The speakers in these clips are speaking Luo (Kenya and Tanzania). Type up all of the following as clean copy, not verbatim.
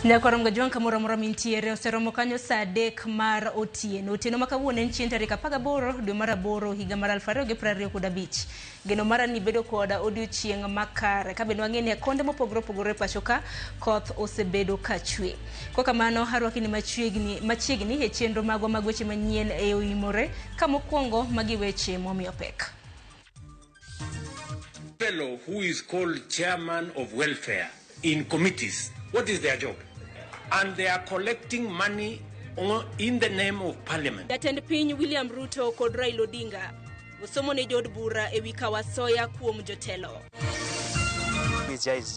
Nyakorongo jwang kamoro moro mintiere oseromo kanyo saa 3 mar otieno. Otieno makawuono en chieng' tarik 18 dwe mar 8 higa mar 2025. Geno mara ni bedo koda odiochieng' makare. Kabendo wang'eni akonde mopogore opogore pacho ka koth osebedo kachwe. Kwa kamano harwaki ni machiegni e chenro magwa mag weche manyien e oimore ka mokwongo magi weche momiyo pek. Fellow who is called chairman of welfare in committees, what is their job? And they are collecting money in the name of parliament. Jatend piny William Ruto kod Raila Odinga osomo ne jod bura e wika wasoya kuom jotelo.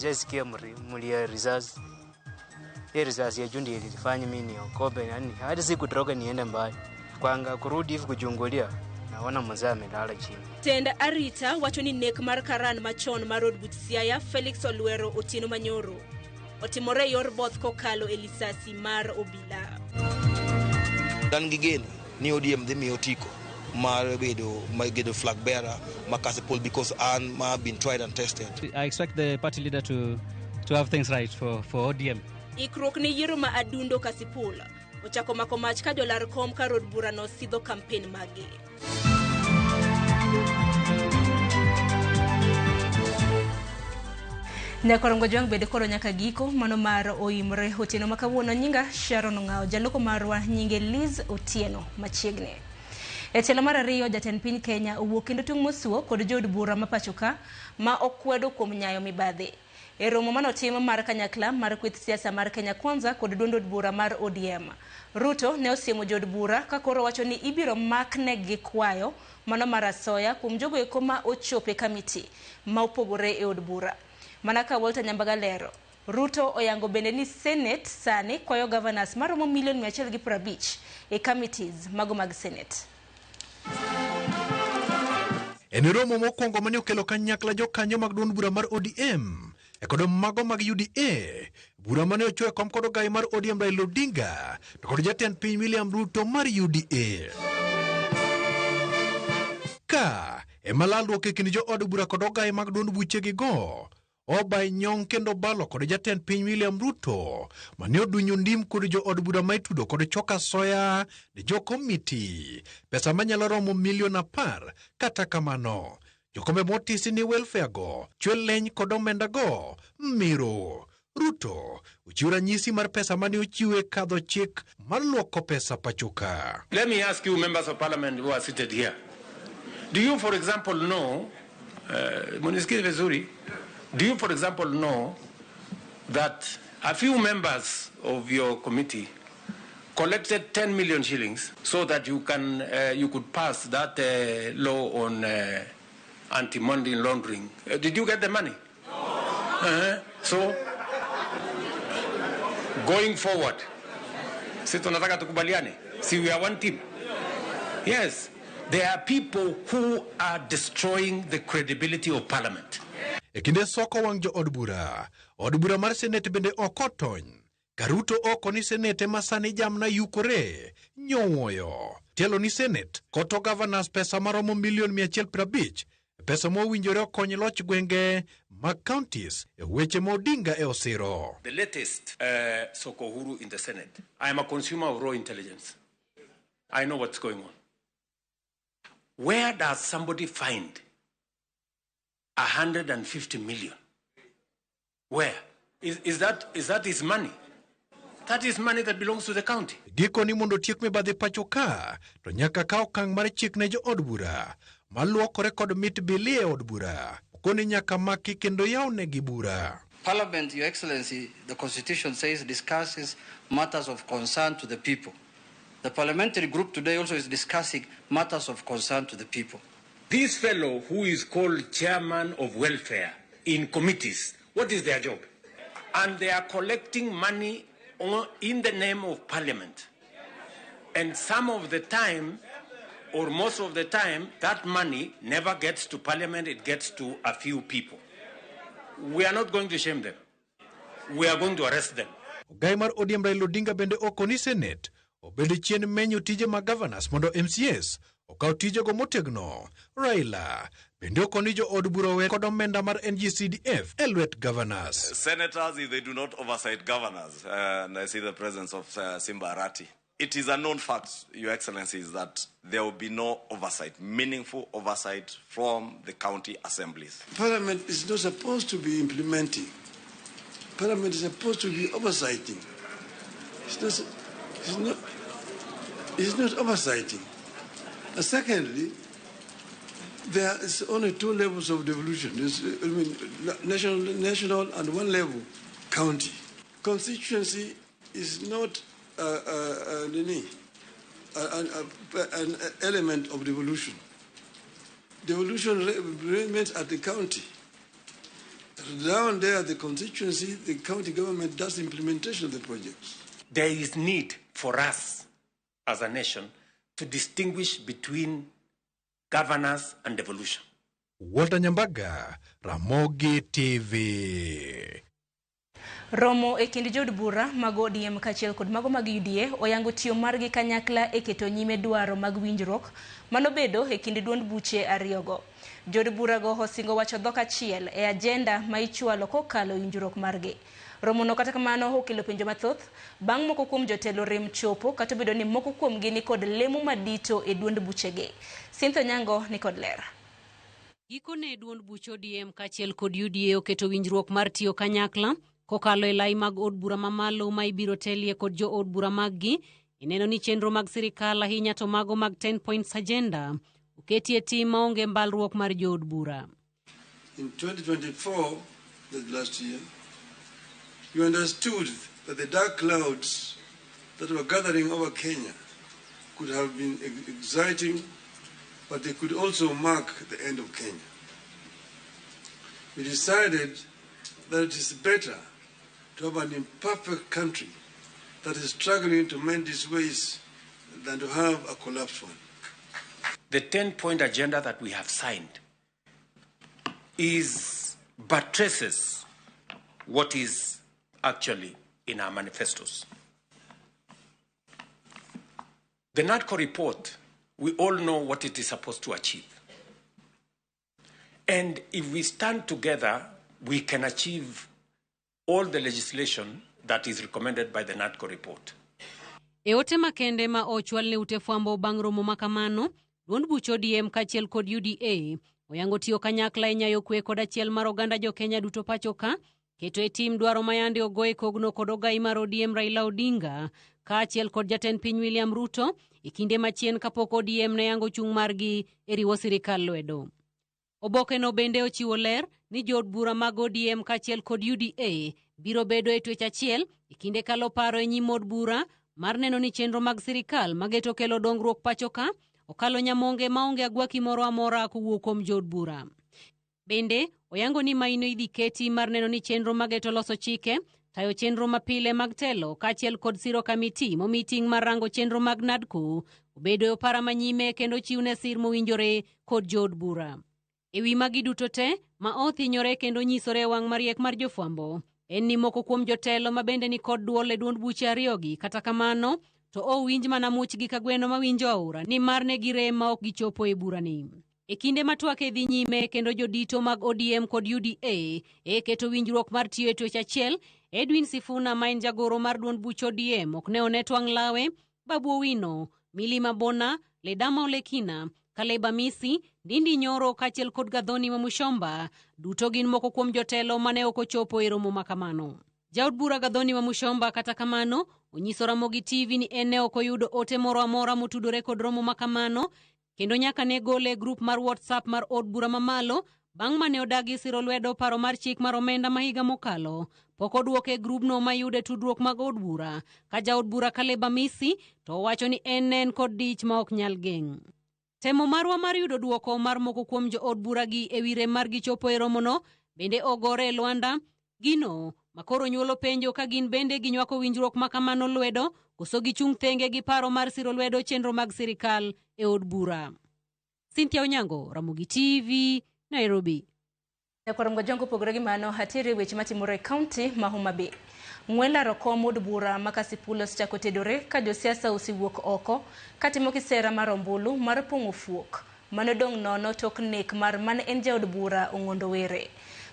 Just came mulia risasi. Hii risasi ya jundi ilifanya mimi niokope, yani hadi sikutoroka niende mbali. Kwanga kurudi hivi kujungulia naona mzee amelala chini. Tenda Arita wacho ni nek mar karan machon mar Road Butsiaya Felix Olwero Otieno Manyoro otimore yor both kokalo elisasi mar obila. Dan gigen ni ODM de mi otiko mar bedo flag bearer makasepol because ma been tried and tested. I expect the party leader to have things right for ODM. Ikrok ne yiero ma adundo Kasipul ochako mako mach ka jolar kom ka road bura no sidho campaign mage. Nyakorongo jwang bede koro nyaka giko mano mar oimre. Otieno makawuono nyinga Sharon Ngao, jaloko marwa nyinge Liz Otieno machiegni. E telo mar ariyo jatend piny Kenya owuok kendo tung' mosuo kod jod bura mapacho ka ma okwedo kuom nyayo mibadhi. E romo manotim mar kanyakla mar kweth siasa mar Kenya Kwanza kod duond bura mar ODM, Ruto ne osiemo jod bura ka koro wacho ni ibiro makne gi kwayo mano mar asoya kuom jogo eko ma ochope kamiti ma opogore e od bura. Manaka Walter Nyambaga lero, Ruto oyango bende ni Senate sani kwayo governors maromo milion 150 e committees mago mag Senate. En romo mokwongo mane okelo kanyakla jokanyo mag duond bura mar ODM e kod mago mag UDA, bura mane ochwe kom kod ogai mar ODM Raila Odinga to kod jatend piny William Ruto mar UDA. Ka emalalruok e kind jo od bura kod ogai mag duond buchegi go Obai nyong kendo balo kod jatend piny William Ruto mane odunyo ndim kod jo od bura maitudo kod choka soya ne jo komiti pesa manyalo romo milion 10 kata kamano jokombe motisi ni welfare go chwe leny kod omenda go miro. Ruto uchiwo ranyisi mar pesa mane ochiwe kadho chik mar luoko pesa pachuka. Let me ask you, members of parliament who are seated here. Do you, for example, know, do you, for example, know that a few members of your committee collected 10 million shillings so that you could pass that law on anti-money laundering? Did you get the money? No. So, going forward, si tunataka tukubaliane, si we are one team. Yes, there are people who are destroying the credibility of parliament. E kinde soko wang jo od bura mar Senate bende okotony. Karuto oko ni Senate masani jamna yukore nyowuoyo. Tielo ni Senate koto governors pesa maromo milion 150, pesa mowinjore okony loch gwenge mag counties e weche modinga e osiro. The latest soko huru in the Senate. I am a consumer of raw intelligence. I know what's going on. Where does somebody find 150 million? Where? Is that his money? That is money that belongs to the county. Giko ni mondo tiek mibadhi pacho ka, to nyaka ka okang' mar chik ne jo od bura, maluokore kod mit bilie od bura. Koni nyaka maki kendo yaune gi bura. Parliament, Your Excellency, the Constitution says discusses matters of concern to the people. The parliamentary group today also is discussing matters of concern to the people. This fellow who is called chairman of welfare in committees, what is their job? And they are collecting money in the name of parliament. And some of the time, or most of the time, that money never gets to parliament, it gets to a few people. We are not going to shame them. We are going to arrest them. Ogai mar ODM Raila Odinga bende oko ni Senate obede chien menyo tije mag governors mondo MCS okaw tije go motegno. Raila Bende okoni jo od bura we kod omenda mar NGCDF e lwet governors. Senators, if they do not oversight governors, and I see the presence of Simba Arati, it is a known fact, Your Excellencies, that there will be no oversight, meaningful oversight from the county assemblies. Parliament is not supposed to be implementing. Parliament is supposed to be oversighting. It's not oversighting. And secondly, there is only 2 levels of devolution. National and 1 level, county. Constituency is not an element of devolution. Devolution remains at the county. Down there at the constituency, the county government does the implementation of the projects. There is need for us as a nation to distinguish between governance and devolution. Walter Nyambaga, Ramogi TV. Romo e kind jod bura mag ODM kachiel kod mago mag UDA oyango tiyo margi kanyakla e keto nyime dwaro mag winjruok manobedo e kind duond buche ariyogo. Jod bura go osingo wacho dhok achiel e agenda ma ichwalo kokalo winjruok margi. Romo no kata kamano okelo penjo mathoth bang' moko kuom jotelo rem chopo kata bedo ni moko kuom gi ni kod lemo madito e duond buchege. Sintho Nyango ni kod ler. Gikone duond buche ODM kachiel kod UDA oketo winjruok mar tiyo kanyakla kokalo e lai mag od bura mamalo ma ibiro telie kod jo od bura maggi. Ineno ni chenro mag sirikal ahinya to mago mag 10 points agenda oketi e tim maonge mbalruok mar jo od bura. In 2024, that last year, you understood that the dark clouds that were gathering over Kenya could have been exciting, but they could also mark the end of Kenya. We decided that it is better to have an imperfect country that is struggling to mend its ways than to have a collapsed one. The 10-point agenda that we have signed buttresses what is actually in our manifestos. The NADCO report, we all know what it is supposed to achieve. And if we stand together, we can achieve all the legislation that is recommended by the NADCO report. E ote makende ma ochwal ne ute fwambo bang' romo makamano, duond buche ODM kachiel kod UDA oyango tiyo kanyakla e nyayo kwe kod achiel mar oganda jo Kenya duto pacho ka, keto e tim dwaro mayande ogoe kogno kod ogai mar ODM Raila Odinga kachiel kod jatend piny William Ruto e kinde machien kapok ODM ne yango chung margi e riwo sirikal lwedo. Oboke no bende ochiwo ler ni jod bura mag ODM kachiel kod UDA biro bedo e twech achiel e kinde kalo paro e nyim od bura mar neno ni chenro mag sirikal mageto kelo dongruok pacho ka okalo nyamonge maonge agwaki moro amora kowuok kuom jod bura. Bende oyango ni maino idhi keti mar neno ni chenro mageto loso chike, tayo chenro mapile mag telo kachiel kod siro kamiti mo meeting mar rango chenro mag NADCO obedo e opara manyime kendo chiwne sir mowinjore kod jod bura. Ewi magi duto te ma othinyore kendo nyisore wang' mariek mar jofwambo en ni moko kuom jotelo ma bende ni kod duol e duond buche ariyogi kata kamano to owinj mana muchgi ka gweno mawinjo aora ni mar ne girem ma ok gichopo e burani. E kinde matwake dhi nyime kendo jodito mag ODM kod UDA keto winjruok mar tiyo e twech achiel, Edwin Sifuna ma en jagoro mar duond buche ODM ok ne one twang' lawe, Babu Owino, Milima Bona, Ledama Olekina, Kaleba Misi, Ndindi Nyoro kachiel kod Gadhoni Mamushomba duto gin moko kuom jotelo mane ok ochopo e romo makamano. Jaod bura Gadhoni Mamushomba kata kamano onyiso Ramogi TV ni ene ok oyudo ote moro amora motudore kod romo makamano kendo nyaka ne gole grup mar WhatsApp mar od bura mamalo bang' mane odagi siro lwedo paro mar chik mar omenda mahiga mokalo. Pok oduoke grubno mayude tudruok mag od bura ka jaod bura Kaleba Misi to wacho ni en kod dich ma ok nyal geng'. Temo marwa mar yudo duoko mar moko kuom jo od bura gi e wire mar gichopo e romono bende ogore Luanda. Gino makoro nyuolo penjo ka gin bende ginywako winjruok makamano lwedo koso gichung' thenge gi paro mar siro lwedo chenro mag sirikal e od bura. Cynthia Onyango, Ramogi TV, Nairobi. Ekwarango jongo pogore gi mano hatire weche matimore e kaunti ma Homa Bay. Ng'wela rokom od bura makasipulos chako tedore ka josiasa osiwuok oko katimo kisera mar ombulu mar pong'o fuok manodong' nono tok nek mar man en jaod bura Ong'ondo Were.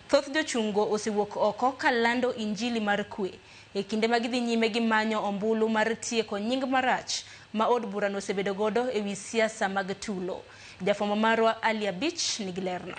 Thoth jochungo osewuok oko kalando injili mar kwe e kinde ma gidhi nyime gi manyo ombulu mar tieko nying marach ma od bura no osebedo godo e wi siasa mag tulo. Jafwambo marwa Alia Beach nigi lerno.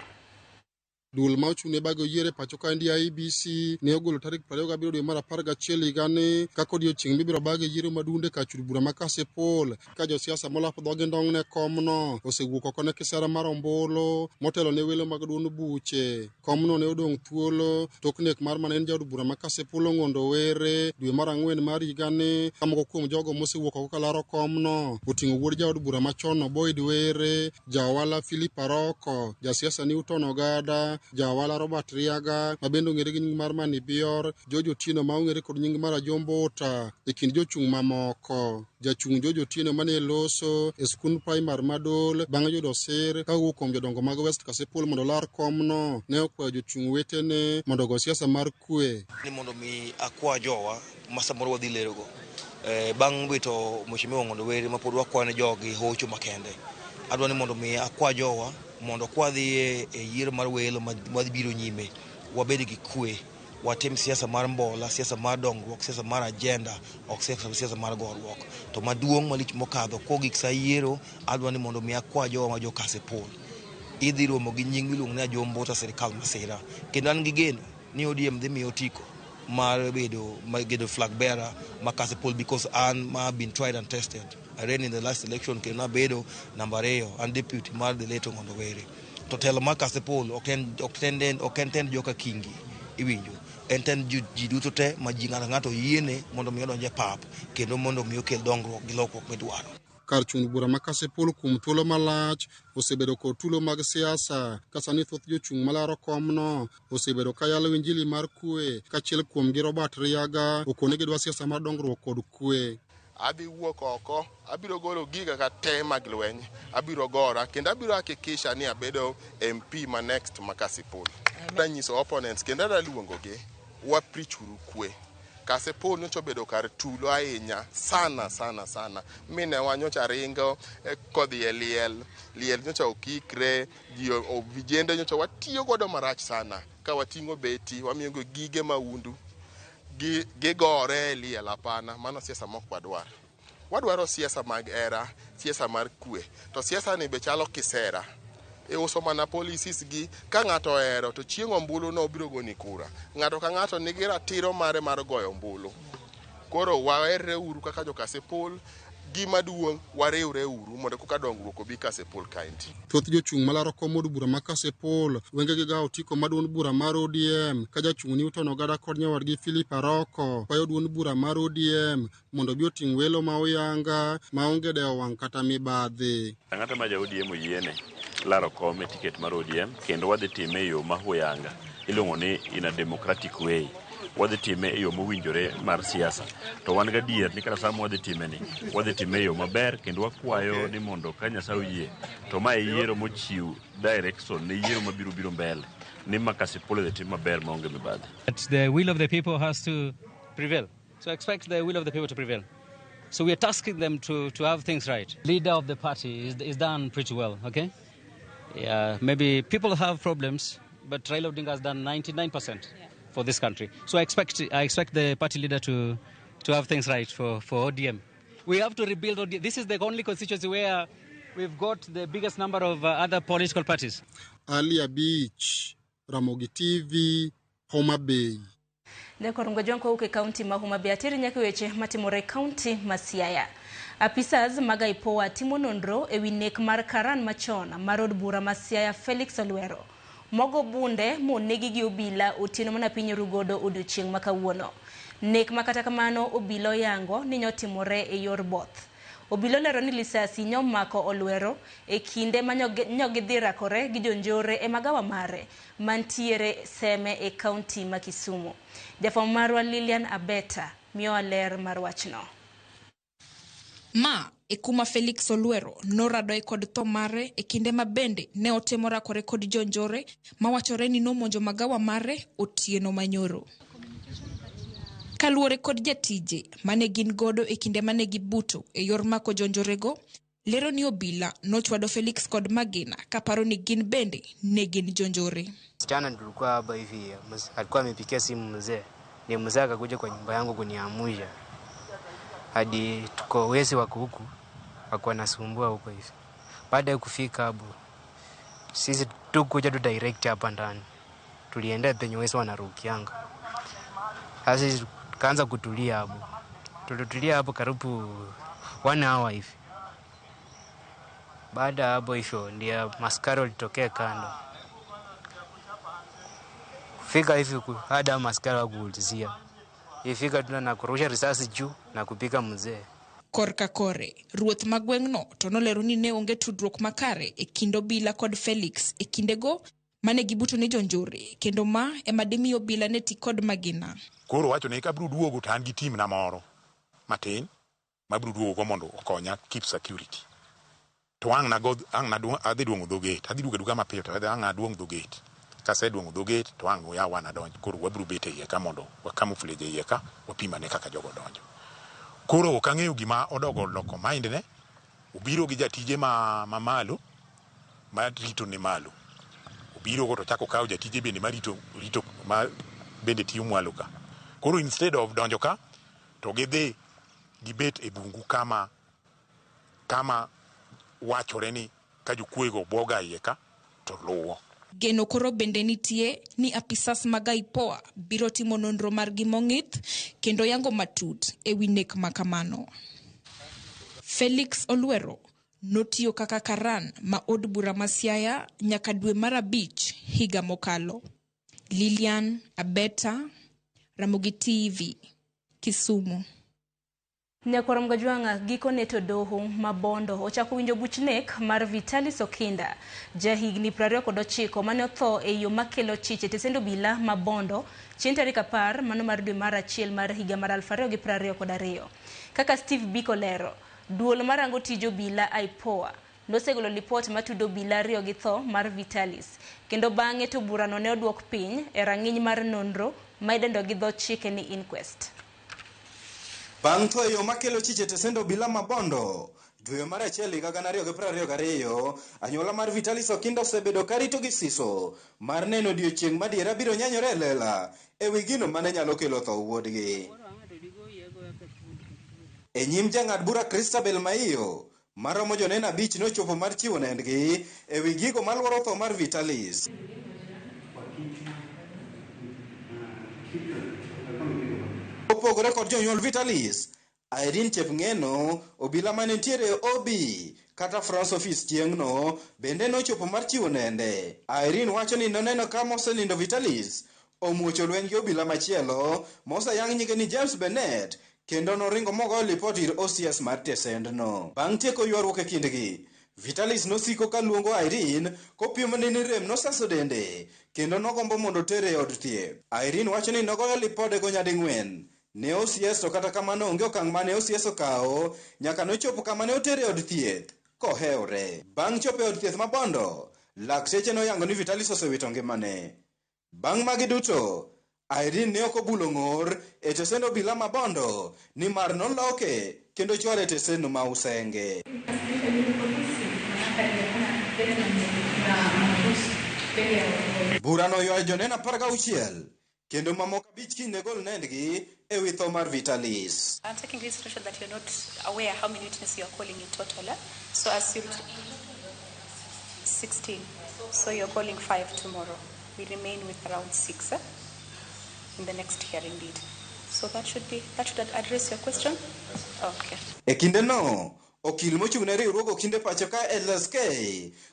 Duol ma ochung'ne bago yiere pacho ka ndi IEBC ne ogolo tarik 27 dwe mar 11 higani kaka odiechieng' mibiro bage yiero madunde ka chud bura ma Kasipul ka josiasa molap dhoge ndong' ne komno osewuok oko ne kisera mar ombulu motelo ne welo mag duond buche. Komno ne odong' thuolo tok nek mar manen jaod bura ma Kasipul Ong'ondo Were dwe mar 4 mar higani ka moko kuom jogo mosewuok oko kalaro komno oting'o wuod jaod bura machon Boyd Were, Jawala Philip Aroko, jasiasa Newton Ogada, Jawala Robert Riaga, mabendo ng'ere gi nying mar Mani Bior, Jojo Tieno ma ong'ere kod nying mar Ajombota, e kind jochung' mamoko. Jachung' Jojo Tieno mane loso e skund primar Madol bang' yudo sir ka owuok kuom jodongo mag West Kasipul mondo lar komno ne okwayo jochung' wetene mondo go siasa mar kwe. Ni mondo mi akwa jowa masamoro wadhi lerogo. Bang' wito Mheshimiwa Ong'ondo Were ma pod wakwane jogi hocho makende. Adwa ni mondo mi akwa jowa mondo kwadhi e yiero mar welo madhi biro nyime wabed gi kwe, watim siasa mar mbola, siasa mar dongruok, siasa mar agenda, ok siasa mar gorruok. To maduong' malich mokadho kogik sa yiero adwa ni mondo mi akwa jowa ma jo Kasipul idhi romo gi nying miluongo ni Ajombota sirikal masira, kendo an gi geno ni ODM dhi miyo tiko mar gedo flag bearer ma Kasipul because an ma been tried and tested. I ran in the last election kendo abedo number 2 and deputy mar the late Ong'ondo Were. To telo ma Kasipul ok en joka kingi iwinjo. En ji duto te ma ji ng'ato yiene mondo mi odonje pap kendo mondo mi okel dongruok gi lokruok midwaro. Kar chung' bura ma Kasipul kuom thuolo malach osebedo kod tulo mag siasa ka sani thoth jochung' malaro komno osebedo ka yalo injili mar kwe kachiel kuom gi Robert Riaga okone gidwa siasa mar dongruok kod kwe. Abi wuok oko, abiro golo giga ka te mag lweny, abiro gora kendo abiro hakikisha ni abedo MP ma next ma Kasipul. Danyiso opponents kendo aluongogi waprichuru kwe. Kasipul nyocha obedo kar tulo ahinya sana. Mine wa nyocha ringo kodhi e liel nyocha okikre, vijende nyocha watiyo godo marach sana ka wating'o beti wamiyogo gige maundu. Gigore liel apana, mano siasa mok wadwaro siasa mag era, siasa mar kwe. To siasa ni be chalo kisera. E uso mana policies gi ka ng'ato ero to chieng' ombulu no biro goni kura. Ng'ato ka ng'ato nigi ratiro mare mar goyo ombulu. Koro waere uru kaka jo Kasipul, gima duong' wariwre uru mondo koka dongruok obi Kasipul kainti. Thoth jochung' malaro kom od bura ma Kasipul wenge gi gawo tiko ma duond bura mar ODM ka jachung' Newton Ogada kod nyawadgi Philip Aroko kwayo duond bura mar ODM mondo bi oting' welo ma oyanga ma onge dewo wang' kata mibadhi. Ng'ato ma ja ODM oyiene laro kom e tiket mar ODM kendo wadhi time e yo ma huyanga iluongo ni in a democratic way. Wadhi time e yo mowinjore mar siasa. To wan ga dier ni kata sama wadhi time ni wadhi time e yo maber kendo wakwayo ni mondo ka Nyasaye oyie to ma yiero mochiw direction ne yiero mabiro mbele ni ma Kasipul dhi tim maber maonge mibadhi. The will of the people has to prevail. So expect the will of the people to prevail. So we are tasking them to have things right. Leader of the party is done pretty well, okay? Yeah, maybe people have problems, but Raila Odinga has done 99% for this country. So I expect the party leader to have things right for ODM. We have to rebuild ODM. This is the only constituency where we've got the biggest number of other political parties. Alia Beach, Ramogi TV, Homa Bay. Nekorongo jonko uke kaunti ma Homa Bay atiri nyaka weche matimore kaunti ma Siaya. Apisas maga ipowa timo nonro ewi nek mar karan machon mar od bura ma Siaya Felix Olwero. Mogo bunde mo negi gi obila otieno mana piny rugodo odiochieng' ma kawuono. Nek makata kamano obilo yango ni nyotimore e yor both. Obilo lero ni lisasi nyomako Olwero e kinde ma nyogi dhi rakore gi jonjore e magawa mare mantiere Seme e kaunti ma Kisumu. Jafwambo marwa Lilian Abeta miyo ler mar wachno. Ma e kuma Felix Olwero noradoe kod tho mare e kinde ma bende ne otemo rakore kod jonjore mawachore ni nomonjo magawa mare otieno manyoro. Kaluore kod jatije mane gin godo e kinde mane gibuto e yor mako jonjorego, lero ni obila nochwado Felix kod Magina kaparo ni gin bende ne gin jonjore. Msichana tulikuwa hapa hivi, alikuwa amepikia simu mzee. Ni mzee akakuja kwa nyumba yangu kuniamusha. Hadi tuko wezi wako huku, hakuwa nasumbua huko hivi. Baada ya kufika hapo, sisi tukuja tu direct hapa ndani. Tulienda penye wezi wanarukianga. Sasa kaanza kutulia hapo. Tulitulia hapo karibu 1 hour hivi. Baada ya hapo hivyo ndio maskari walitokea kando. Fika hivi hada maskari wa kuulizia. Ifika tuna na kurusha risasi juu na kupika mzee. Korka kore, ruoth magweng'no to nolero ni ne onge tudruok makare e kind obila kod Felix e kindego mane gibuto ne jonjore, kendo ma ema dimi obila ne ti kod Magina. Koro wacho ne kabru duogo to an gi team na moro matin mabru duogo mondo okonya keep security. To ang na adhi duongo dho gate, adhi duogo mapiyo to ang na duongo dho gate. Kase duongo dho gate to ang ya wana donjo, koro wabru bete iye ka mondo wakamuflage iye ka wapimane kaka jogo donjo. Koro okang'eyo gima odogo loko mind ne, obiro gi jatije ma malo, ma rito ne malo. Obiro go to chako kawo jatije bende ma rito ma bende tiyo mwalo ka. Koro instead of donjo ka, to gidhi gibet e bungu kama wachore ni ka jokuego boga iye ka to luwo. Geno koro bende nitie ni apisas mag IPOA biro timo nonro margi mong'ith kendo yango matut e wi nek makamano. Felix Olwero notiyo kaka karan ma od bura ma Siaya nyaka dwe mar 5 higa mokalo. Lilian Abeta, Ramogi TV, Kisumu. Nyakorom Gajwanga giko neto doho mabondo ochako winjo buch nek mar Vitalis Okinda jahigni 29 mane otho e yo makelo chiche tesendo bila mabondo chieng' tarik 10 mano mar dwe mar achiel mar higa mar 2022. Kaka Steve Biko lero, duol marango tijo bila IPOA nosegolo lipot matudo bila riyo gi tho mar Vitalis, kendo bang'e to burano ne oduok piny e rang'iny mar nonro ma idendo gi dho chike ni inquest. Bang' tho yo makelo chiche tesendo bila mabondo, dwe mar achiel higa 2022, anyuola mar Vitalis Okinda osebedo karito gi siso mar neno odiechieng' madiera biro nyanyore lela e wi gino mane nyalo kelo tho wuodgi. E nyim jang'ad bura Christabel Maiyo, maromo joneno 5 nochopo mar chiwo nendgi e wi gigo maluoro tho mar Vitalis. Opogore kod jonyuol Vitalis, Irene Chepng'eno, obila mane nitiere OB kata France Office chieng'no, bende nochopo mar chiwo nende. Irene wacho ni noneno ka mosenindo Vitalis omuocho lweny gi obila machielo mosayang' nyinge ni James Bennett, kendo noringo mogo lipot ir OCS mar tesendno. Bang' tieko ywaruok e kindgi, Vitalis nosiko ka luongo Irene kopimo ni rem nosaso dende kendo nogombo mondo tere e od thieth. Irene wacho ni nogoyo lipodego nyading'wen ne OCS, to kata kamano onge okang' mane OCS okawo nyaka nochopo kama ne otere od thieth kohewre. Bang' chopo e od thieth mabondo, lakteche noyango ni Vitalis osewito ngimane. Bang' magi duto, Irene ne ok obulo ng'or e tesendo bila mabondo ni mar noloke kendo chware e tesendo ma usenge. Burano ywayo joneno 16 kendo mamoko 5 kinde gol nendgi e wi tho mar Vitalis. I'm taking this situation that you're not aware how many witnesses you're calling in total. So as you 16. So you're calling 5 tomorrow. We remain with around 6 in the next hearing lead. So that should address your question. Okay. E kinde no, okil mochung' ne riwruok Okinde pacho ka LSK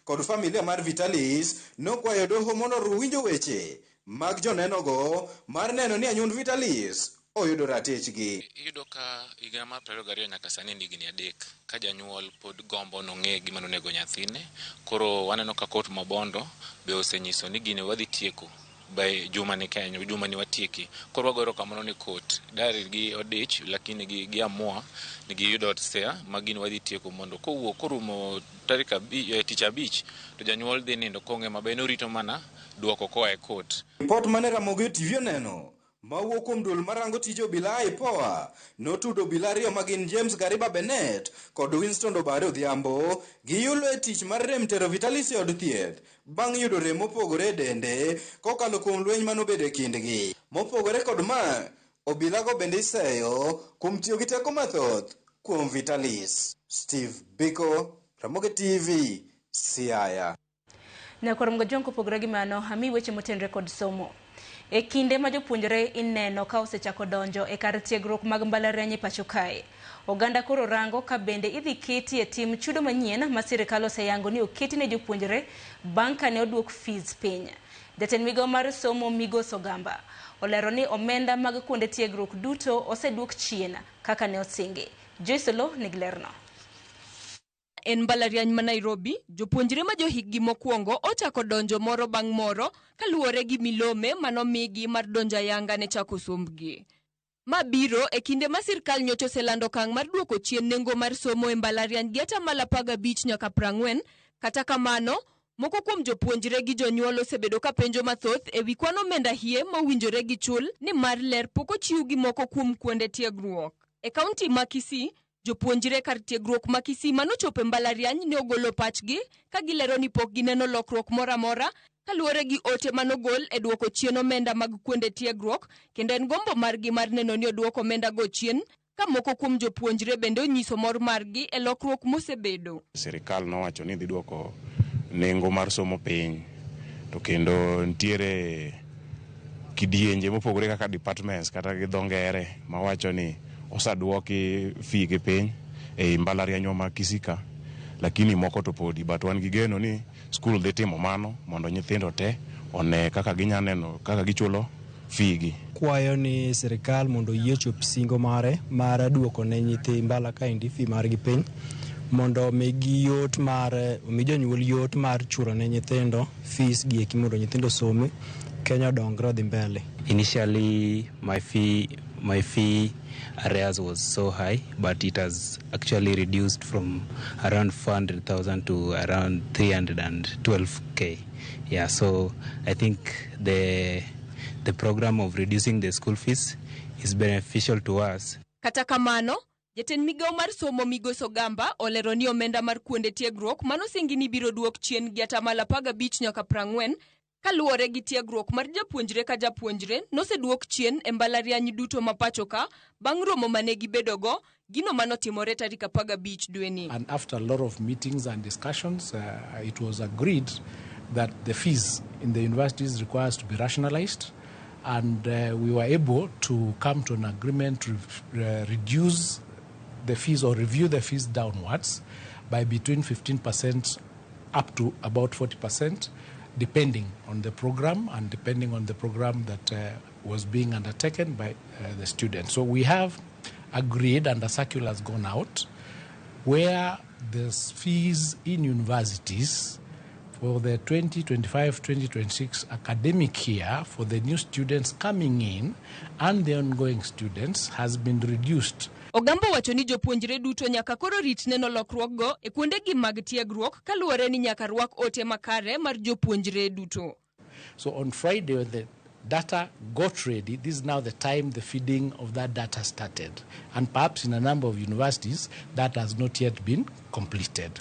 kod familia mar Vitalis nokwayo doho mondo winjo weche mag jonenogo mar neno ni anyuond Vitalis oyudo ratechgi. Iyudo ka higa mar 22 nyaka sani ndigni 3 ka janyuol pod gombo nong'e gima nonego nyathine. Koro waneno ka kot mabondo be osenyiso ni gine wadhi tieko by juma ni Kenya, juma ni watieki. Koro wagoro kamano ni kot dari gi odich, lakini gi amua ni giyudo otsea magini wadhi tieko mondo kowuok korumo tarik tich 5 to janyuol dhi nindo kong'e mabe norito mana duoko koa e kot. Report mane Ramogi TV oneno mawuok kuom duol marango tij obila IPOA notudo obila ariyo magin James Gariba Bennett kod Winston Obare Odhiambo giyulo e tich mar rem tero Vitalis e od thieth bang' yudo rem mopogore e dende kokalo kuom lweny manobede kindgi. Mopogore kod ma, obilago bende iseyo kuom tiyo gi teko mathoth kuom Vitalis. Steve Biko, Ramogi TV, Siaya. Nyakorom gojonko pogore gi mano hami weche motenre kod somo. E kinde ma jopuonjre ineno ka osechako donjo e kar tiegruok mag mbalariany e pacho kae. Oganda koro rango ka bende idhi keti e tim chudo manyien ma sirikal oseyango ni oketi ne jopuonjre bang' kane oduok fees piny. Jatend migao mar somo Migos Ogamba olero ni omenda mag kuonde tiegruok duto oseduok chien kaka ne osingi. Judicial nigi lerno. En mbalariany ma Nairobi, jopuonjre ma johiggi mokwongo ochako donjo moro bang' moro kaluwore gi milome manomigi mar donjo ayanga ne chako sombgi. Ma biro e kinde ma sirkal nyocha oselando okang' mar duoko chien nengo mar somo e mbalariany gi atamalo 15 nyaka 40. Kata kamano, moko kuom jopuonjre gi jonyuol osebedo ka penjo mathoth e wi kwan omenda hie mowinjore gi chul ni mar ler pok ochiw gi moko kuom kuonde tiegruok. E kaunti ma Kisii, jopuonjre kar tiegruok ma Kisii manochopo mbalariany ne ogolo pachgi ka gilero ni pok gineno lokruok moro amora kaluwore gi ote manogol e duoko chien omenda mag kuonde tiegruok, kendo en gombo margi mar neno ni oduoko omenda go chien, ka moko kuom jopuonjre bende onyiso mor margi e lokruok mosebedo. Sirikal nowacho ni dhi duoko nengo mar somo piny, to kendo ntiere kidienje mopogore kaka departments kata gi dho ngere mawacho ni osaduoki fee gi piny e mbalariany ma Kisii ka, lakini moko to podi, but wan gi geno ni skul dhi timo mano mondo nyithindo te one kaka ginyaneno kaka gichulo fee gi. Kwayo ni sirikal mondo yie chop singo mare mar duoko ne nyithi mbala kaendi fee margi piny mondo migi yot mar mi jonyuol yot mar chulo ne nyithindo fees gi eki mondo nyithindo some Kenya dongre dhi mbele. Initially my fee arrears was so high, but it has actually reduced from around 400,000 to around 312k. Yeah, so I think the program of reducing the school fees is beneficial to us. Kata kamano, jatend migao mar somo Migos Ogamba olero ni omenda mar kuonde tiegruok manosingi ni biro duok chien gi atamalo 15 nyaka 40 kaluwore gi tiegruok mar japuonjre ka japuonjre noseduok chien e mbalariany duto ma pacho ka bang' romo mane gibedogo gino manotimore tarik 15 dwe ni. And after a lot of meetings and discussions, it was agreed that the fees in the universities requires to be rationalized, and we were able to come to an agreement to reduce the fees or review the fees downwards by between 15% up to about 40%. Depending on the program and depending on the program that was being undertaken by the students. So we have agreed, and the circular has gone out, where the fees in universities for the 2025-2026 academic year for the new students coming in and the ongoing students has been reduced. Ogamba wacho ni jopuonjre duto nyaka koro rit neno lokruok go e kuonde gi mag tiegruok kaluwore ni nyaka rwak ote makare mar jopuonjre duto. So on Friday when the data got ready, this is now the time the feeding of that data started. And perhaps in a number of universities that has not yet been completed.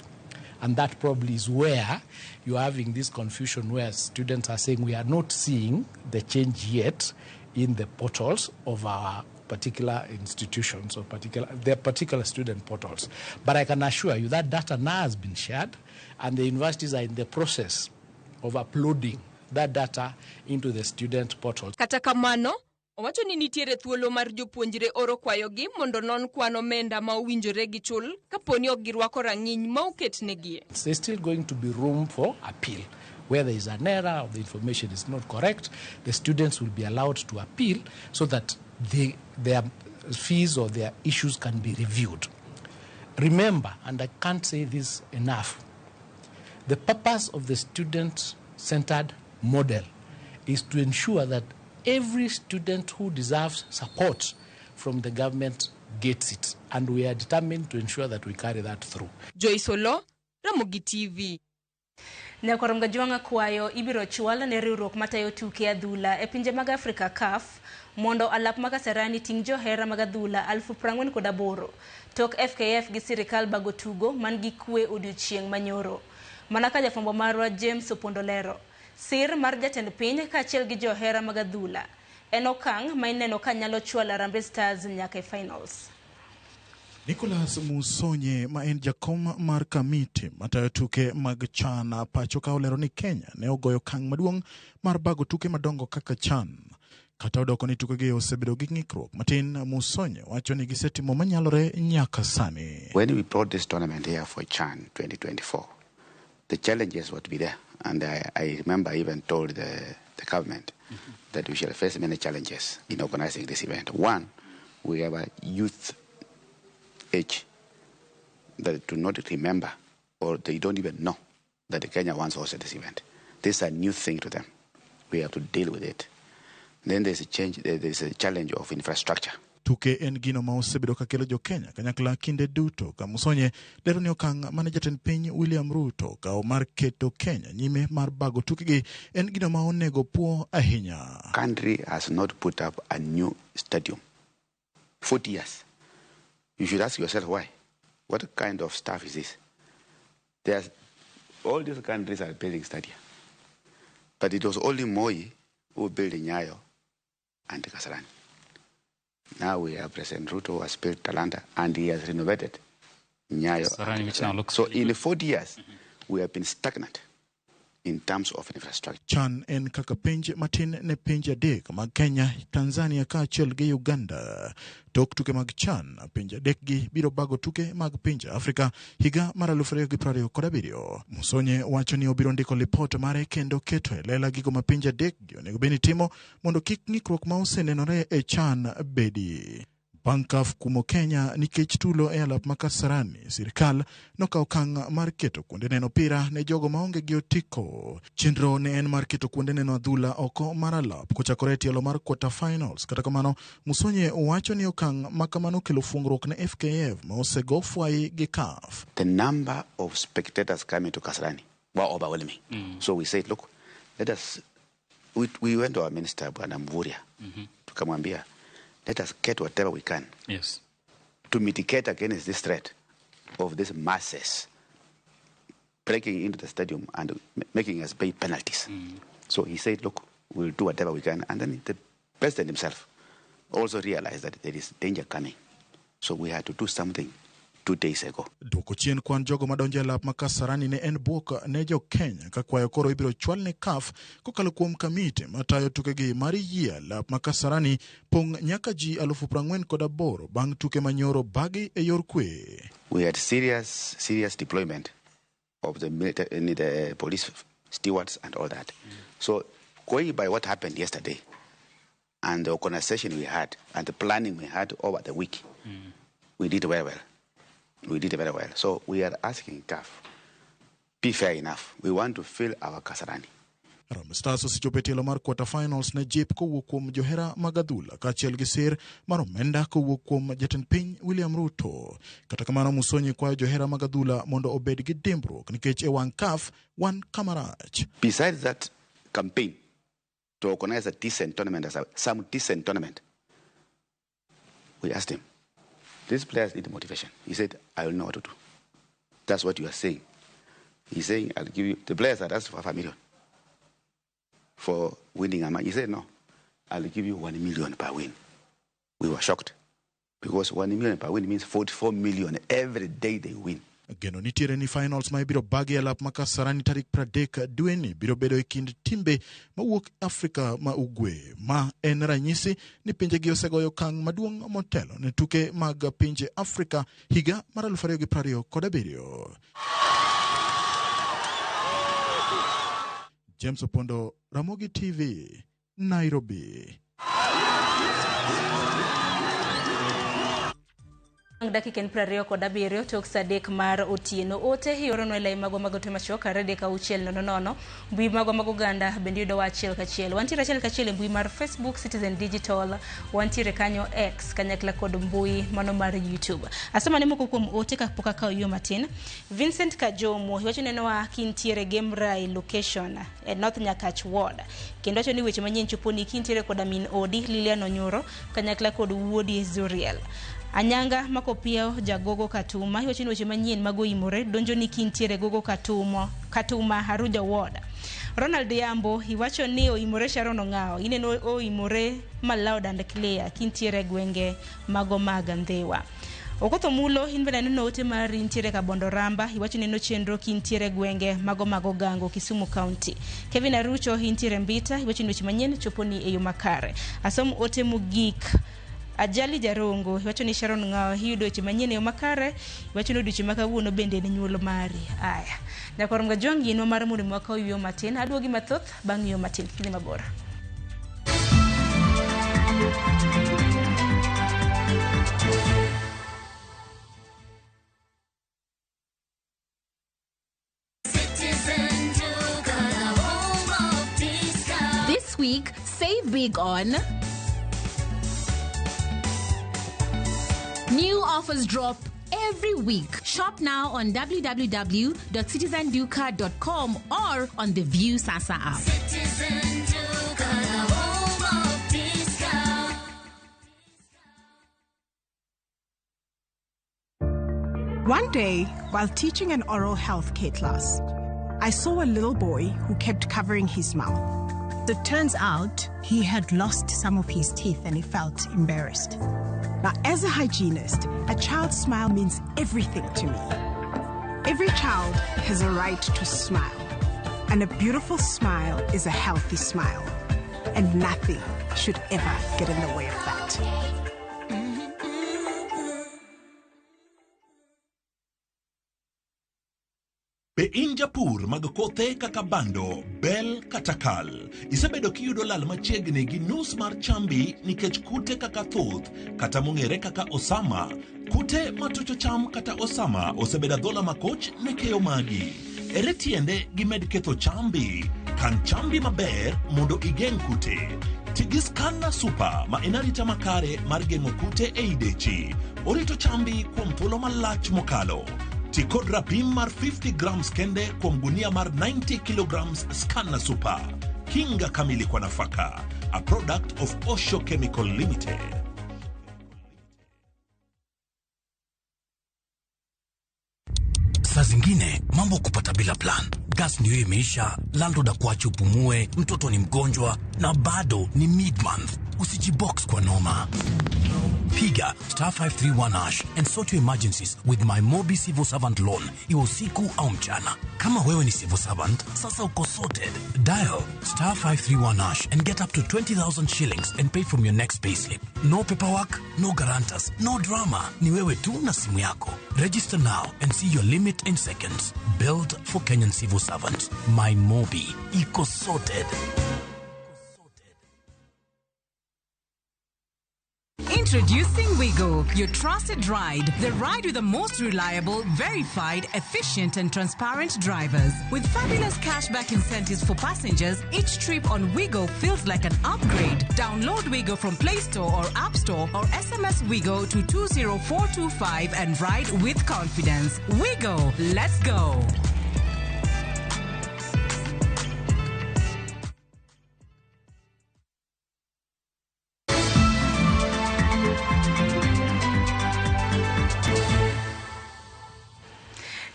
And that probably is where you're having this confusion where students are saying we are not seeing the change yet in the portals of our particular institutions or their particular student portals. But I can assure you that data now has been shared and the universities are in the process of uploading that data into the student portals. Kata kamano, owacho ni nitiere thuolo mar jopuonjre oro kwayogi mondo non kwan omenda ma owinjore gi chul kaponi ok girwako rang'iny ma oketnegi. There's still going to be room for appeal. Where there is an error or the information is not correct, the students will be allowed to appeal so that their fees or their issues can be reviewed. Remember, and I can't say this enough, the purpose of the student-centered model is to ensure that every student who deserves support from the government gets it. And we are determined to ensure that we carry that through. Joy Solo, Ramogi TV. Nyakoro Mgajwanga kwayo ibiro chwal ne riwruok matayo tuke adhula e pinje mag Afrika CAF mondo alap mag Kasarani ting' johera mag adhula 48,000 tok FKF gi sirikal bago tugo man gi kwe odiochieng' manyoro. Mana ka jafwambo marwa James Opondolero, sir mar jatend piny kaachiel gi johera mag adhula en okang' ma ineno ka nyalo chwalo Harambee Stars nyaka e finals. Nicholas Musonye ma en jakom mar kamiti matayo tuke mag CHAN pacho ka olero ni Kenya ne ogoyo okang' maduong' mar bago tuke madongo kaka CHAN. Kata odoko ni tuke gi osebedo gi ng'ikruok matin, Musonye wacho ni gisetimo manyalore nyaka sani. When we brought this tournament here for CHAN 2024, the challenges would be there, and I remember I even told the government that we shall face many challenges in organizing this event. One, we have a youth age that do not remember or they don't even know that Kenya once hosted this event. This is a new thing to them. We have to deal with it. Then there's a challenge of infrastructure. Tuke en gino ma osebedo ka kelo jo Kenya kanyakla kinde duto. Ka Musonye lero ni okang' mane jatend piny William Ruto kao mar keto Kenya nyime mar bago tuke gi en gino ma onego puo ahinya. Country has not put up a new stadium 40 years. You should ask yourself why. What kind of stuff is this? All these countries are building stadia. But it was only Moi who built Nyayo and Kasarani. Now we have President Ruto who has built Talanta and he has renovated Nyayo. So in 40 years, we have been stagnant in terms of infrastructure. CHAN en kaka pinje matin ne pinje adek mag Kenya, Tanzania kaachiel gi Uganda. Tok tuke mag CHAN, pinje adek gi biro bago tuke mag pinje Afrika higa mar 2027. Musonye wacho ni obiro ndiko lipot mare kendo keto e lela gigo ma pinje adek gi onego beni timo mondo kik ng'ikruok ma osenenore e CHAN bedi. Bankaf kumo Kenya nikech tulo e alap ma Kasarani, sirikal nokawo okang' mar keto kuonde neno opira ne jogo maonge gi otiko. Chenro ne en mar keto kuonde neno adhula oko mar alap kochakore tielo mar quarter finals. Kata kamano, Musonye wacho ni okang' ma kamano kelo fuong'ruok ne FKF ma osego fwai gi CAF. The number of spectators coming to Kasarani were overwhelming. So we said, look, we went to our minister, Bwana Mvurya, tukamwambia, let us get whatever we can to mitigate against this threat of these masses breaking into the stadium and making us pay penalties. So he said, look, we'll do whatever we can. And then the president himself also realized that there is danger coming. So we had to do something 2 days ago. Duoko chien kwan jogo madonjo e lap ma Kasarani ne en buok ne jo Kenya ka kwayo koro ibiro chwal ne CAF kokalo kuom kamiti matayo tuke gi mar yie lap ma Kasarani pong' nyaka ji 48,000 bang' tuke manyoro bagi e yor kwe. We had serious deployment of the police stewards and all that. So going by what happened yesterday and the organization we had and the planning we had over the week, we did very well. We did very well. So we are asking CAF, be fair enough. We want to fill our Kasarani. Harambee Stars osechopo e tielo mar quarter finals ne jip kowuok kuom johera mag adhula kaachiel gi sir mar omenda kowuok kuom jatend piny William Ruto. Kata kamano, Musonye kwayo johera mag adhula mondo obed gi dimbruok nikech e wang' CAF wan kamarach. Besides that campaign to organize a decent tournament, some decent tournament, we asked him, these players need motivation. He said, I will know what to do. That's what you are saying. He's saying, I'll give you, the players had asked for $5 million for winning a match. He said, no, I'll give you $1 million per win. We were shocked because $1 million per win means $44 million every day they win. Geno nitiere ni finals ma ibiro bagi e lap ma Kasarani tarik 30 dwe ni biro bedo e kind timbe mawuok Afrika ma ugwe, ma en ranyisi ni pinje gi osegoyo okang' maduong' motelo ne tuke mag pinje Afrika higa mar 2027. James Opondo, Ramogi TV, Nairobi. dakika 27 tok sadek mar otieno ote yorono elai mago tema choka rede ka uchiel nono mbui mago ganda bende yudo wachiel kachiel wantiere achiel kachiel mbui mar Facebook Citizen Digital wantiere kanyo X kanyakla kod mbui mano mar YouTube. Asema ni moko kuom ote kapok ka yo matin. Vincent Kajomo wacho neno wa kintiere Gemrai location North Nyakach Ward kendo wacho ni weche manyien choponi kintiere kod Amin Odi Lilian Onyoro kanyakla kod Wuodi Zuriel. Anyanga makopia jagogo Katuma wacho ni weche manyien mago imore donjo ni kintiere gogo Katuma Haruja Ward. Ronald Yambo iwacho ni oimore Sharon Ongao ineno oimore Malloud and Clear kintiere gwenge mago magandhewa. Okotho mulo inbena neno ote mar intiere Kabondo Ramba iwacho neno chenro kintiere gwenge mago gango Kisumu County. Kevin Arucho intiere Mbita iwacho ni weche manyien choponi eyo makare. Asom ote mugik Ajali Jarongo iwacho ni Sharon Ngao yudo weche manyien eyo makare iwacho ni odiochieng' makawuono bende ni nyuol mari. Aya nyakoromga jwangi no mar muri mwaka yo matin aduogi mathoth bang' yo matin kidhi mabor. This week, save big on new offers drop every week. Shop now on www.citizenduca.com or on the View Sasa app. One day, while teaching an oral health care class, I saw a little boy who kept covering his mouth. It turns out he had lost some of his teeth and he felt embarrassed. Now, as a hygienist, a child's smile means everything to me. Every child has a right to smile. And a beautiful smile is a healthy smile. And nothing should ever get in the way of that. Be in japur mag kothe kaka bando, bel kata kal. Isebedo kiyudo lal machiegni gi nus mar chambi nikech kute kaka thuth kata mong'ere kaka osama. Kute matucho cham kata osama osebedo dhola makoch ne keyo magi. Ere tiende gimed ketho chambi. Kan chambi maber mondo igeng' kute. Tigi Scanner Super ma inarita makare mar geng'o kute ei dechi. Orito chambi kuom thuolo malach mokalo. Tikod rapim mar 50 grams kende kuom gunia mar 90 kilograms Scanner Super. Kinga kamili kwa nafaka. A product of Osho Chemical Limited. Saa zingine mambo kupata bila plan. Gas ndiyo imeisha, landlord akuache upumue, mtoto ni mgonjwa na bado ni mid-month. Usijibox kwa noma. Piga *531# and sort your emergencies with my Mobi Civil Servant Loan. Iwe usiku au mchana. Kama wewe ni civil servant, sasa uko sorted. Dial *531# and get up to 20,000 shillings and pay from your next payslip. No paperwork, no guarantors, no drama. Ni wewe tu na simu yako. Register now and see your limit in seconds. Build for Kenyan civil servants. My Mobi. Iko sorted. Introducing Wigo, your trusted ride. The ride with the most reliable, verified, efficient and transparent drivers. With fabulous cashback incentives for passengers, each trip on Wigo feels like an upgrade. Download Wigo from Play Store or App Store or SMS Wigo to 20425 and ride with confidence. Wigo, let's go.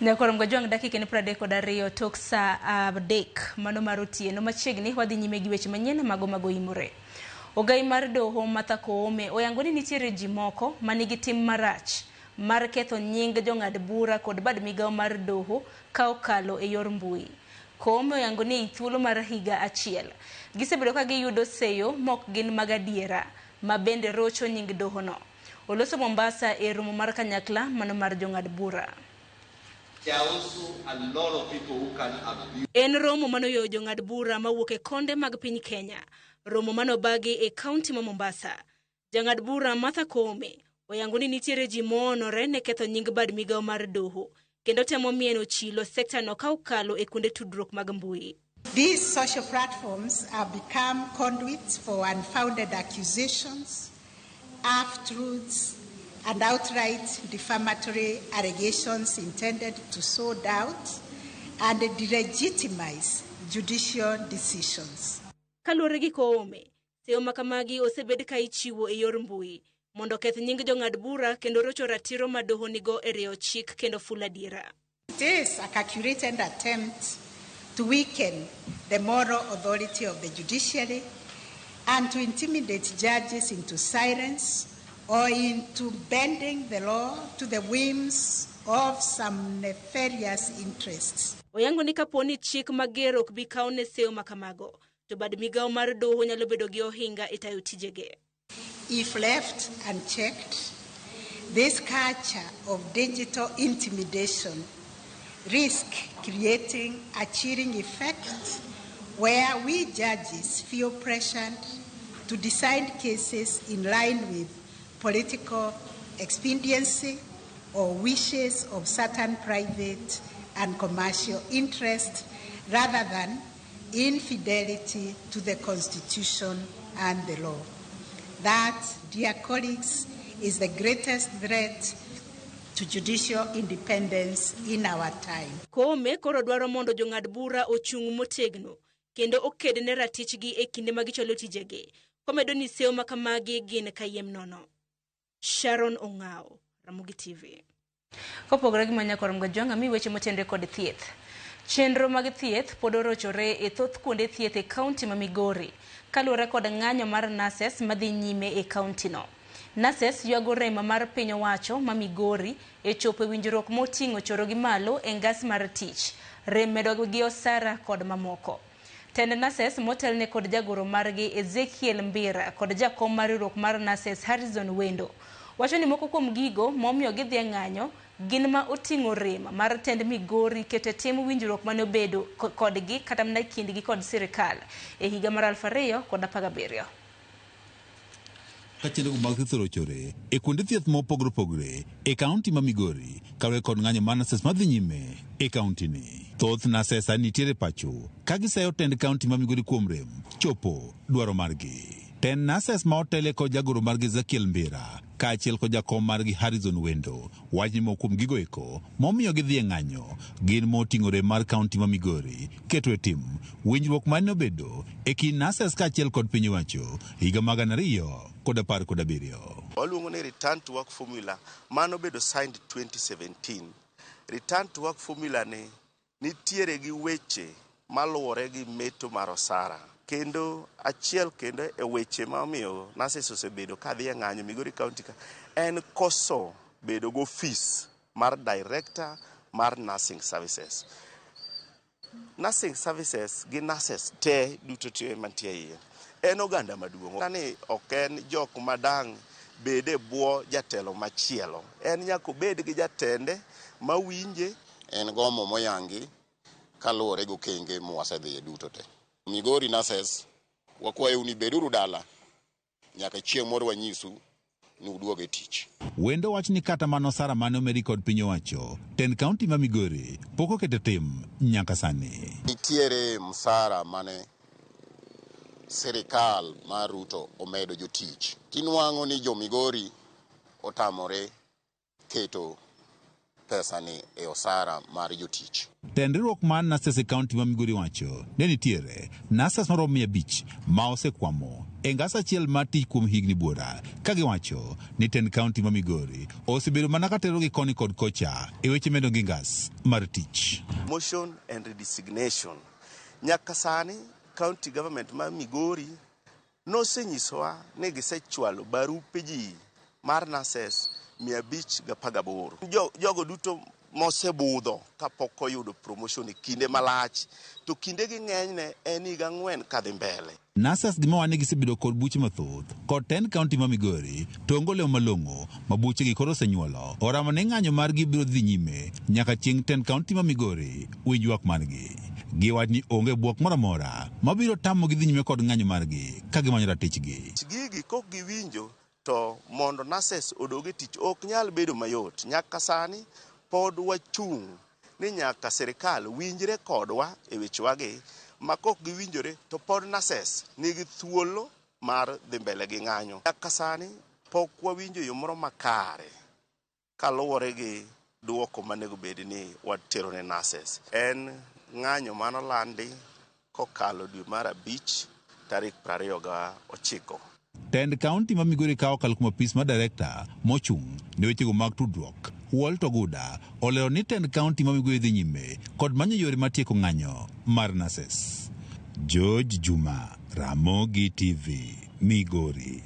Nyakoromga jwang dakika ni 32 tok sa dek mano mar otieno machiegni wadhi nyime gi weche manyien mago imore. Ogai mar doho Martha Koome oyango ni nitiere ji moko manigi tim marach mar ketho nying jong'ad bura kod bad migawo mar doho ka okalo e yor mbui. Koome oyango ni thuolo mar higa achiel gisebedo ka giyudo seyo mok gin mag adiera ma bende rocho nying doho no. Oloso Mombasa e romo mar kanyakla mano mar jong'ad bura. There are also a lot of people who can abuse. En romo mano yo jong'ad bura mawuok e konde mag piny Kenya. Romo mano bagi e kaunti ma Mombasa. Jang'ad bura Martha Koome Oyango ni nitiere ji monore ne ketho nying bad migao mar doho kendo temo mieno chilo sekta no ka ukalo e kuonde tudruok mag mbui. These social platforms have become conduits for unfounded accusations, half-truths, and outright defamatory allegations intended to sow doubt and delegitimize judicial decisions. Kaluwore gi Koome, seyo makamagi osebed ka ichiwo e yor mbui mondo keth nying jong'ad bura kendo rocho ratiro ma doho nigo e rieyo chik kendo fulo adiera. It is a calculated attempt to weaken the moral authority of the judiciary and to intimidate judges into silence or into bending the law to the whims of some nefarious interests. Oyango ni kaponi chik mager ok bi kaw ne seyo makamago, to bad migao mar doho nyalo bedo gi ohinga e tayo tijege. If left unchecked, this culture of digital intimidation risk creating a chilling effect where we judges feel pressured to decide cases in line with political expediency or wishes of certain private and commercial interests rather than infidelity to the Constitution and the law. That, dear colleagues, is the greatest threat to judicial independence in our time. Koome koro dwaro mondo jong'ad bura ochung' motegno kendo oked ne ratichgi e kinde ma gicholo tijegi. Komedo ni seyo makamagi gin kayiem nono. Sharon Ong'ao, Ramogi TV. Kopogore gi manya korom gajwanga mi weche motenre kod thieth. Chenro mag thieth pod orochore e thoth kuonde thieth e kaunti ma Migori kaluwore kod ng'anyo mar nurses madhi nyime e kaunti no. Nurses ywago rema mar piny owacho ma Migori e chopo winjruok moting'o choro gi malo e ngas mar tich, rem medo gi osara kod mamoko. Tend nurses motelne kod jagoro margi Ezekiel Mbira kod jakom mar riwruok mar nurses Harrison Wendo wacho ni moko kuom gigo momiyo gidhi ng'anyo gin ma oting'o rem mar tend Migori keto tim winjruok mane obedo kodgi kata mana kindgi kod sirikal e higa mar 2017. Kachelo mag thieth orochore e kuonde thieth mopogore opogore e kaunti ma Migori kaluwore kod ng'anyo mar nurses madhi nyime e kaunti ni. Thoth nurses nitiere pacho ka giseyo tend kaunti ma Migori kuom rem chopo dwaro margi. Tend nurses ma otele kod jagoro margi Ezekiel Mbira kaachiel kod jakom margi Harrison Wendo wacho ni kuom gigo eko momiyo gidhi e ng'anyo gin moting'o rem mar kaunti ma Migori keto e tim winjruok mane obedo e kind nurses kaachiel kod piny owacho higa mag 2017. Waluongo ni return to work formula mano bedo signed 2017. Return to work formula ni nitiere gi weche maluwore gi meto mar osara kendo achiel kendo e weche ma omiyo nurses osebedo kadhi e ng'anyo Migori County ka en koso bedo go office mar director mar nursing services. Nursing services gi nurses te duto te mantie iye en oganda maduong'. Kani ok en jok madang' bede bwo jatelo machielo, en nyaka bed gi jatende mawinje. En gomo moyangi kaluwore go kenge mwasedhi duto te. Migori nurses wakwayo ni beduru dala nyaka chieng' moro wanyisu ni uduoge tich. Wendo wach ni kata mano sara mane omedi kod piny owacho ten kaunti ma Migori pok oketo tim nyaka sani. Nitiere msara mane sirikal mar Ruto omedo jotich. Tinwang'o ni jo Migori otamore keto pesa ni e osara mar jotich. Tendruok man nurses e kaunti ma Migori wacho ne nitiere nurses maromo 500 ma osekwamo e ngas achiel mar tich kuom higni buora ka giwacho ni tend kaunti ma Migori osebedo mana katero gi koni kod kocha e weche medo gi ngas mar tich. Motion and redesignation. Nyaka sani county government ma Migori nosenyisowa ni gisechwalo barupe ji mar nurses 518. Jogo duto mosebudho kapok oyudo promotion e kinde malach to kinde gi ng'enyne en higa 4 kadhi mbele. Nurses gima wane gisebedo kod buche mathoth kod ten kaunti ma Migori tongo leo malong'o ma buche gi koro osenyuolo oramo ne ng'anyo margi biro dhi nyime nyaka chieng' ten kaunti ma Migori winjruok margi. Giwach ni onge buok moro amora mabiro tamo gi dhi nyime kod ng'anyo margi ka gimanyo ratichgi. Gigi kok giwinjo to mondo nurses odoge tich ok nyal bedo mayot. Nyaka sani pod wachung' ni nyaka sirikal winjre kodwa e wechewagi, makok giwinjore to pod nurses nigi thuolo mar dhi mbele gi ng'anyo. Nyaka sani pok wawinjo yo moro makare kaluwore gi duoko manego bed ni watero ne nurses. En ng'anyo manolandi kokalo dwe mar 5 tarik 29. Tend kaunti ma Migori kawo okal kuom apis ma director mochung' ne wechego mag tudruok Walt Oguda olero ni tend kaunti ma Migori dhi nyime kod manyo yore matieko ng'anyo mar nurses. George Juma, Ramogi TV, Migori.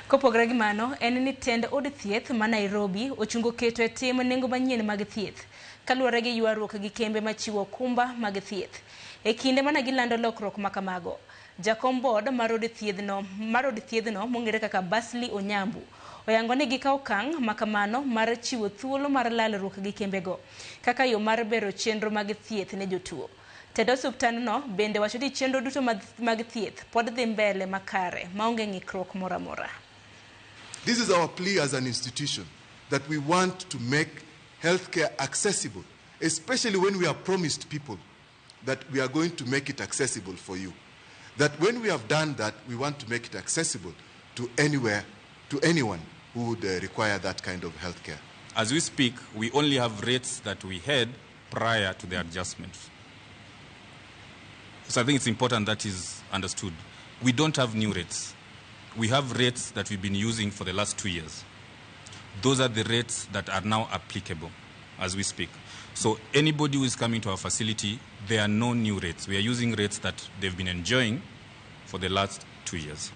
Kopogore gi mano, en ni tend od thieth ma Nairobi ochungo keto e tim nengo manyien mag thieth kaluwore gi ywaruok gi kembe machiwo kumba mag thieth. E kinde mana gilando lokruok makamago, jakom board mar od thiedhno mong'ere kaka Basli Onyambu oyango ni gikawo okang' makamano mar chiwo thuolo mar lalruok gi kembego kaka yo mar bero chenro mag thieth ne jotuo. Tend osuptandno bende wacho ni chenro duto mag thieth pod dhi mbele makare maonge ng'ikruok moro amora. This is our plea as an institution, that we want to make healthcare accessible, especially when we have promised people that we are going to make it accessible for you. That when we have done that, we want to make it accessible to anywhere, to anyone who would require that kind of healthcare. As we speak, we only have rates that we had prior to the adjustments. So I think it's important that is understood. We don't have new rates. We have rates that we've been using for the last 2 years. Those are the rates that are now applicable as we speak. So anybody who is coming to our facility, there are no new rates. We are using rates that they've been enjoying for the last 2 years.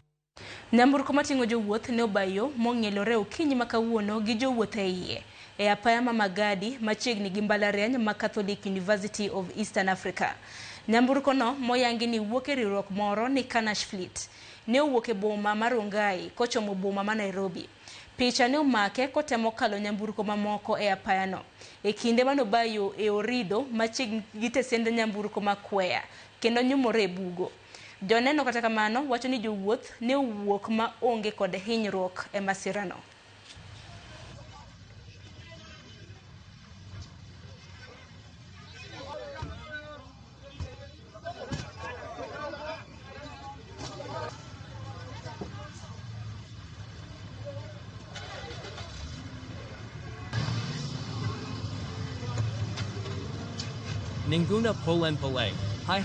Nyamburko mating'o jowuoth ne obayo mong'elore okinyi makawuono gi jowuoth e iye e apaya ma Magadi machiegni gi mbalariany ma Catholic University of Eastern Africa. Nyamburko no moyangi ni wuok e riwruok moro ni Kanash Fleet ne owuok e boma mar Rongai kochomo boma ma Nairobi. Picha ne omake kotemo kalo nyamburko mamoko e apayano e kinde manobayo e orido machiegni gi tesend nyamburko makwea kendo nyumore e bugo. Joneno kata kamano wacho ni jowuoth ne owuok ma onge kod hinyruok e masirano. Ninguna Polen Pole. Hi.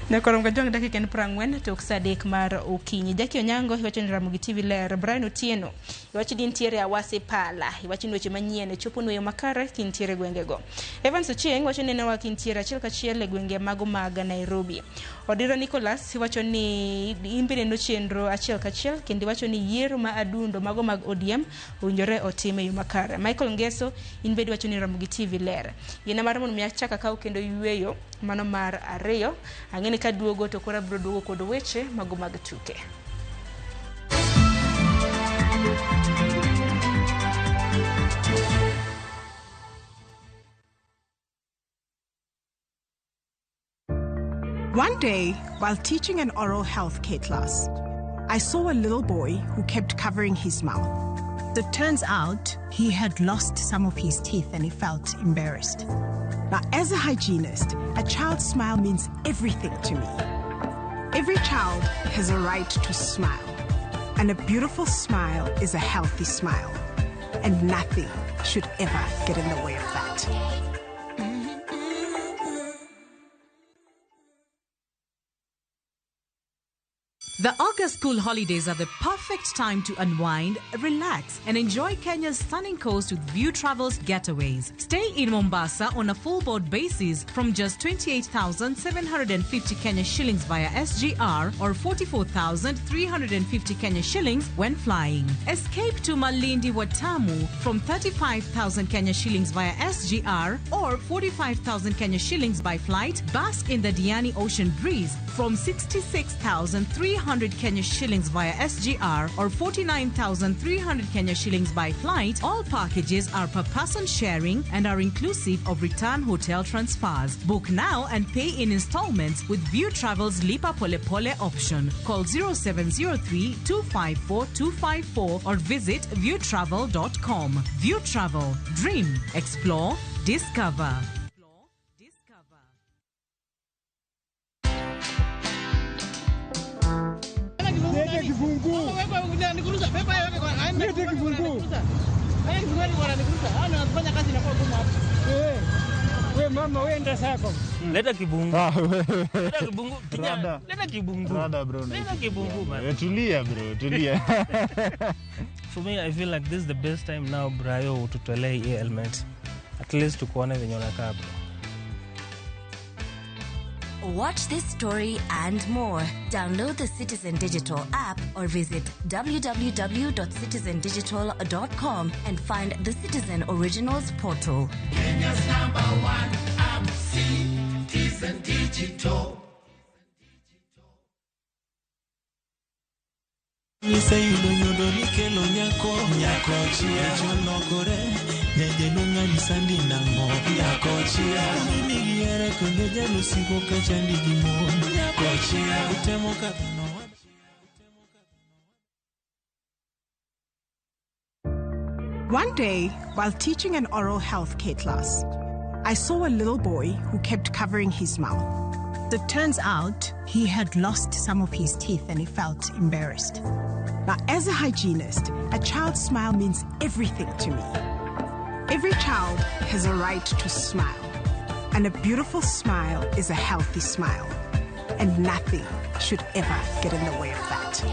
Nakorom gajong dakika en 40 tok sadek mar okinyi. Jackie Onyango iwacho ni Ramogi TV ler. Brian Otieno iwacho ni ntiere Awase Pala. Iwacho ni weche manyien chopo nweyo makare kintiere gwengego. Evans Ochieng iwacho ni newa kintiere achiel kachiel e gwenge mago mag Nairobi. Odiro Nicholas iwacho ni imbire no chenro achiel kachiel kendo iwacho ni yiero ma adundo mago mag ODM owinjore otime yo makare. Michael Ngeso inbedi iwacho ni Ramogi TV ler. Gina mar mondo miachaka kaw kendo yueyo mano mar ariyo ang'eni ka duogo to kora bro duogo kod weche mago mag tuke. One day, while teaching an oral health care class, I saw a little boy who kept covering his mouth. It turns out he had lost some of his teeth and he felt embarrassed. Now, as a hygienist, a child's smile means everything to me. Every child has a right to smile. And a beautiful smile is a healthy smile. And nothing should ever get in the way of that. The August school holidays are the perfect time to unwind, relax, and enjoy Kenya's stunning coast with View Travels Getaways. Stay in Mombasa on a full board basis from just 28,750 Kenya shillings via SGR or 44,350 Kenya shillings when flying. Escape to Malindi Watamu from 35,000 Kenya shillings via SGR or 45,000 Kenya shillings by flight. Bask in the Diani Ocean Breeze from 66,300 2,200 Kenya shillings via SGR or 49,300 Kenya shillings by flight, all packages are per person sharing and are inclusive of return hotel transfers. Book now and pay in installments with View Travel's Lipa Pole Pole option. Call 0703 254 254 or visit viewtravel.com. View Travel. Dream. Explore. Discover. Leta kibungu. Leta kibungu. Leta kibungu. Rada bro. Leta kibungu man. Tulia bro, tulia. For me, I feel like this is the best time now, Brayo, to tutolee hii element. At least tukuone venye unakaa bro. Watch this story and more. Download the Citizen Digital app or visit www.citizendigital.com and find the Citizen Originals portal. Kenya's #1 app, Citizen Digital. One day, while teaching an oral health care class, I saw a little boy who kept covering his mouth. It turns out he had lost some of his teeth and he felt embarrassed. Now, as a hygienist, a child's smile means everything to me. Every child has a right to smile. And a beautiful smile is a healthy smile. And nothing should ever get in the way of that.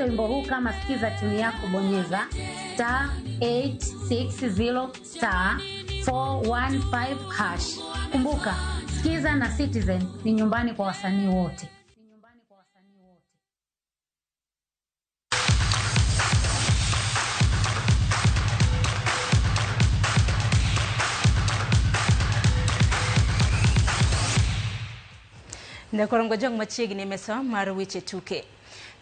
Wimbo huu kama sikiza tuni yako, bonyeza *860*415#. Kumbuka, sikiza na Citizen ni nyumbani kwa wasanii wote. Nekorongojong machiegni mesa mar weche tuke.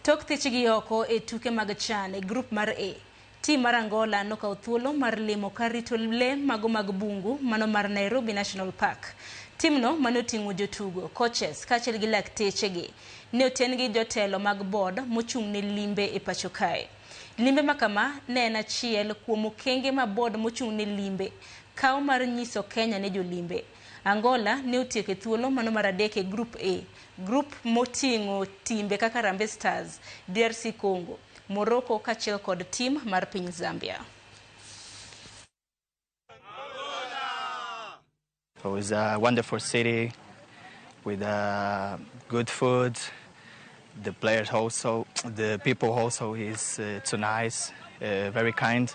Tok thichgi oko e tuke mag CHAN e grup mar A. Tim mar Angola nokawo thuolo mar limo kar rito lee mago mag bungu mano mar Nairobi National Park. Timno manoting'o jotugo, coaches, kaachiel gi laktechegi, ne oten gi jotelo mag board mochung' ne limbe e pacho kae. Limbe makama ne en achiel kuom okenge ma board mochung' ne limbe kawo mar nyiso Kenya ne jolimbe. Angola ne otieko thuolo mano mar adek e grup A. Grup moting'o timbe kaka Harambee Stars, DRC Congo, Morocco kaachiel kod tim mar piny Zambia. It was a wonderful city with good food. The players also, the people also is so nice, very kind.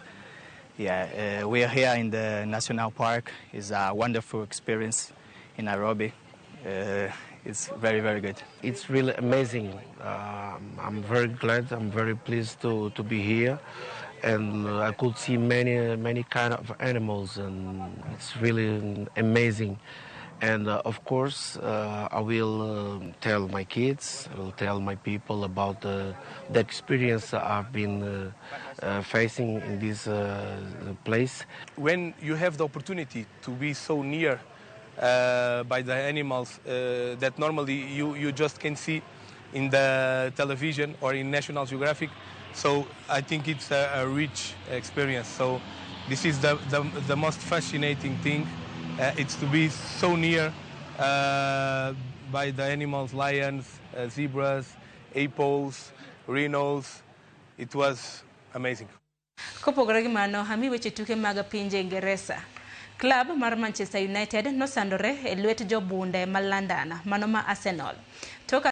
Yeah, we are here in the National Park. It's a wonderful experience in Nairobi. It's very, very good. It's really amazing. I'm very glad. I'm very pleased to be here, and I could see many kind of animals, and it's really amazing. And of course, I will tell my kids, I will tell my people about the experience I've been facing in this place. When you have the opportunity to be so near by the animals that normally you just can see in the television or in National Geographic, so I think it's a rich experience. So this is the most fascinating thing. It's to be so near by the animals, lions, zebras, hippos, rhinos. It was amazing. Kopogore gi mano, hami weche tuke mag pinje Ingresa. Club mar Manchester United nosandore e lwet jobunde ma London, mano ma Arsenal.